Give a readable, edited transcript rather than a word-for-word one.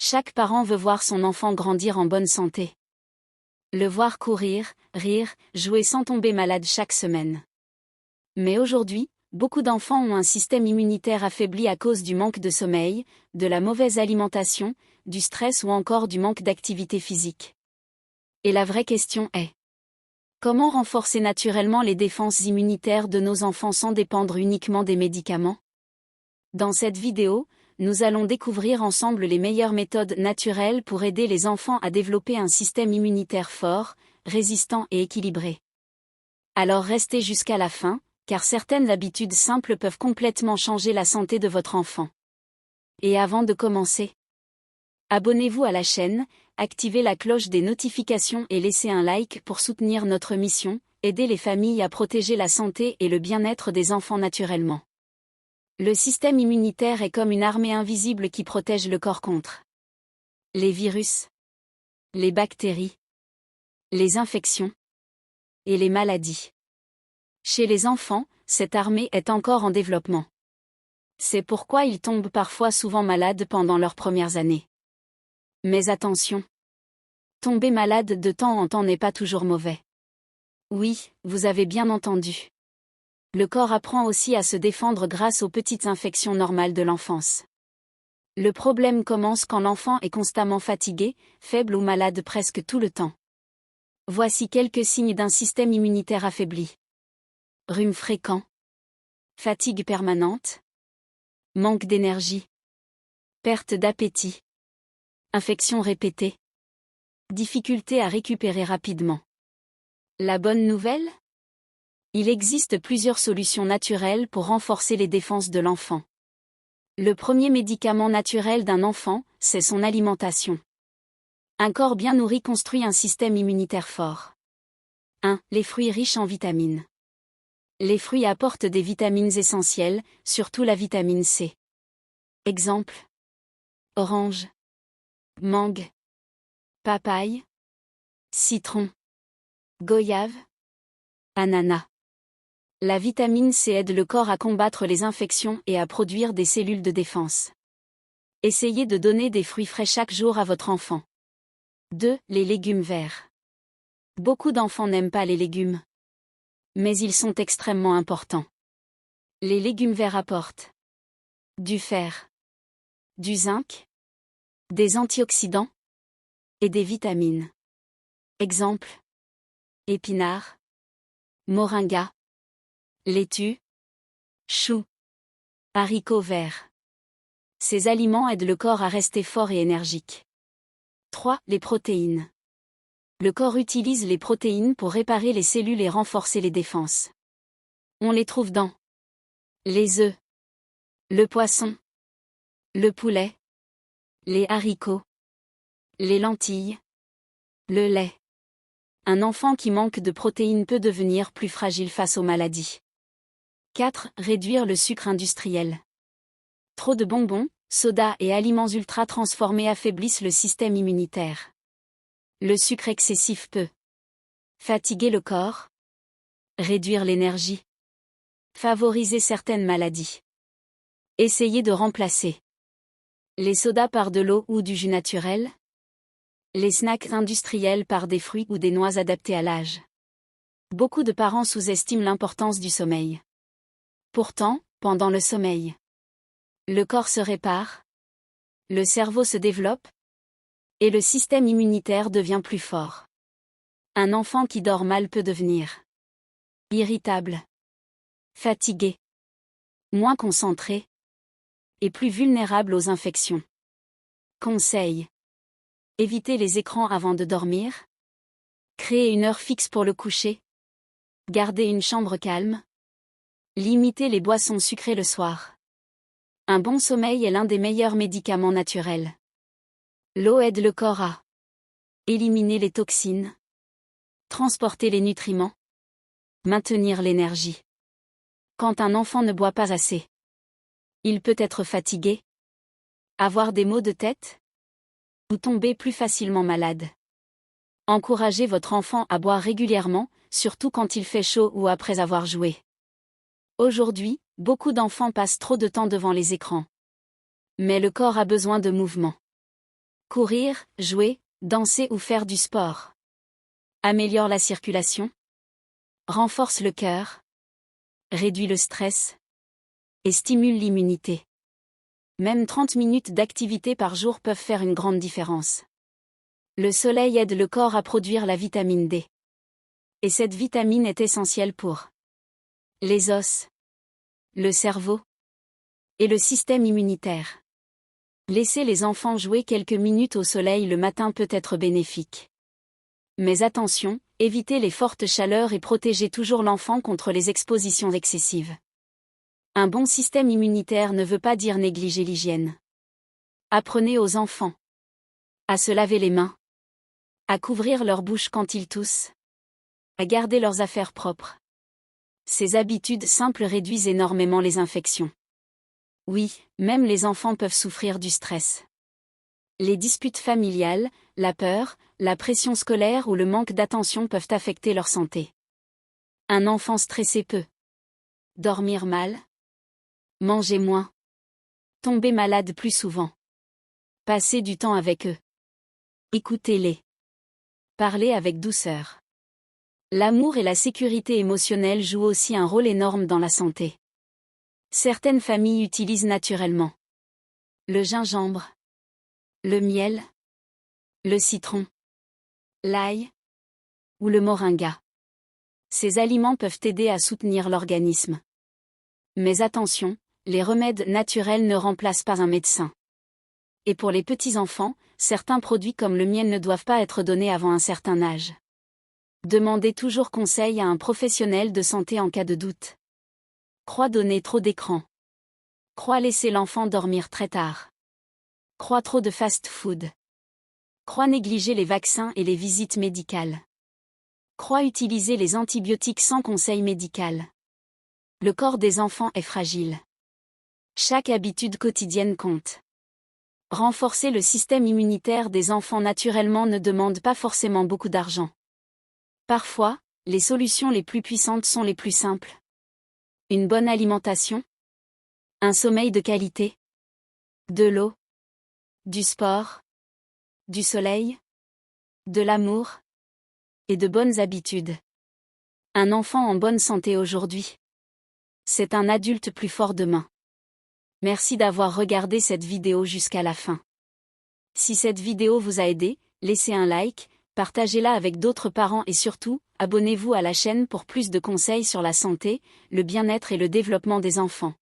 Chaque parent veut voir son enfant grandir en bonne santé. Le voir courir, rire, jouer sans tomber malade chaque semaine. Mais aujourd'hui, beaucoup d'enfants ont un système immunitaire affaibli à cause du manque de sommeil, de la mauvaise alimentation, du stress ou encore du manque d'activité physique. Et la vraie question est: comment renforcer naturellement les défenses immunitaires de nos enfants sans dépendre uniquement des médicaments? Dans cette vidéo, nous allons découvrir ensemble les meilleures méthodes naturelles pour aider les enfants à développer un système immunitaire fort, résistant et équilibré. Alors restez jusqu'à la fin, car certaines habitudes simples peuvent complètement changer la santé de votre enfant. Et avant de commencer, abonnez-vous à la chaîne, activez la cloche des notifications et laissez un like pour soutenir notre mission, aider les familles à protéger la santé et le bien-être des enfants naturellement. Le système immunitaire est comme une armée invisible qui protège le corps contre les virus, les bactéries, les infections et les maladies. Chez les enfants, cette armée est encore en développement. C'est pourquoi ils tombent parfois souvent malades pendant leurs premières années. Mais attention! Tomber malade de temps en temps n'est pas toujours mauvais. Oui, vous avez bien entendu. Le corps apprend aussi à se défendre grâce aux petites infections normales de l'enfance. Le problème commence quand l'enfant est constamment fatigué, faible ou malade presque tout le temps. Voici quelques signes d'un système immunitaire affaibli. Rhume fréquent. Fatigue permanente. Manque d'énergie. Perte d'appétit. Infection répétée. Difficulté à récupérer rapidement. La bonne nouvelle? Il existe plusieurs solutions naturelles pour renforcer les défenses de l'enfant. Le premier médicament naturel d'un enfant, c'est son alimentation. Un corps bien nourri construit un système immunitaire fort. 1. Les fruits riches en vitamines. Les fruits apportent des vitamines essentielles, surtout la vitamine C. Exemple: orange, mangue, papaye, citron, goyave, ananas. La vitamine C aide le corps à combattre les infections et à produire des cellules de défense. Essayez de donner des fruits frais chaque jour à votre enfant. 2. Les légumes verts. Beaucoup d'enfants n'aiment pas les légumes. Mais ils sont extrêmement importants. Les légumes verts apportent du fer, du zinc, des antioxydants et des vitamines. Exemple: épinards, moringa, laitue, choux, haricots verts. Ces aliments aident le corps à rester fort et énergique. 3. Les protéines. Le corps utilise les protéines pour réparer les cellules et renforcer les défenses. On les trouve dans les œufs, le poisson, le poulet, les haricots, les lentilles, le lait. Un enfant qui manque de protéines peut devenir plus fragile face aux maladies. 4. Réduire le sucre industriel. Trop de bonbons, sodas et aliments ultra transformés affaiblissent le système immunitaire. Le sucre excessif peut fatiguer le corps, réduire l'énergie, favoriser certaines maladies. Essayez de remplacer les sodas par de l'eau ou du jus naturel, les snacks industriels par des fruits ou des noix adaptés à l'âge. Beaucoup de parents sous-estiment l'importance du sommeil. Pourtant, pendant le sommeil, le corps se répare, le cerveau se développe, et le système immunitaire devient plus fort. Un enfant qui dort mal peut devenir irritable, fatigué, moins concentré, et plus vulnérable aux infections. Conseil: évitez les écrans avant de dormir. Créez une heure fixe pour le coucher. Gardez une chambre calme. Limitez les boissons sucrées le soir. Un bon sommeil est l'un des meilleurs médicaments naturels. L'eau aide le corps à éliminer les toxines, transporter les nutriments, maintenir l'énergie. Quand un enfant ne boit pas assez, il peut être fatigué, avoir des maux de tête, ou tomber plus facilement malade. Encouragez votre enfant à boire régulièrement, surtout quand il fait chaud ou après avoir joué. Aujourd'hui, beaucoup d'enfants passent trop de temps devant les écrans. Mais le corps a besoin de mouvement. Courir, jouer, danser ou faire du sport. Améliore la circulation. Renforce le cœur. Réduit le stress. Et stimule l'immunité. Même 30 minutes d'activité par jour peuvent faire une grande différence. Le soleil aide le corps à produire la vitamine D. Et cette vitamine est essentielle pour les os, le cerveau et le système immunitaire. Laisser les enfants jouer quelques minutes au soleil le matin peut être bénéfique. Mais attention, évitez les fortes chaleurs et protégez toujours l'enfant contre les expositions excessives. Un bon système immunitaire ne veut pas dire négliger l'hygiène. Apprenez aux enfants à se laver les mains, à couvrir leur bouche quand ils toussent, à garder leurs affaires propres. Ces habitudes simples réduisent énormément les infections. Oui, même les enfants peuvent souffrir du stress. Les disputes familiales, la peur, la pression scolaire ou le manque d'attention peuvent affecter leur santé. Un enfant stressé peut dormir mal, manger moins, tomber malade plus souvent. Passez du temps avec eux. Écoutez-les. Parlez avec douceur. L'amour et la sécurité émotionnelle jouent aussi un rôle énorme dans la santé. Certaines familles utilisent naturellement le gingembre, le miel, le citron, l'ail ou le moringa. Ces aliments peuvent aider à soutenir l'organisme. Mais attention, les remèdes naturels ne remplacent pas un médecin. Et pour les petits-enfants, certains produits comme le miel ne doivent pas être donnés avant un certain âge. Demandez toujours conseil à un professionnel de santé en cas de doute. Crois donner trop d'écran. Crois laisser l'enfant dormir très tard. Crois trop de fast-food. Crois négliger les vaccins et les visites médicales. Crois utiliser les antibiotiques sans conseil médical. Le corps des enfants est fragile. Chaque habitude quotidienne compte. Renforcer le système immunitaire des enfants naturellement ne demande pas forcément beaucoup d'argent. Parfois, les solutions les plus puissantes sont les plus simples. Une bonne alimentation, un sommeil de qualité, de l'eau, du sport, du soleil, de l'amour et de bonnes habitudes. Un enfant en bonne santé aujourd'hui, c'est un adulte plus fort demain. Merci d'avoir regardé cette vidéo jusqu'à la fin. Si cette vidéo vous a aidé, laissez un like, partagez-la avec d'autres parents et surtout, abonnez-vous à la chaîne pour plus de conseils sur la santé, le bien-être et le développement des enfants.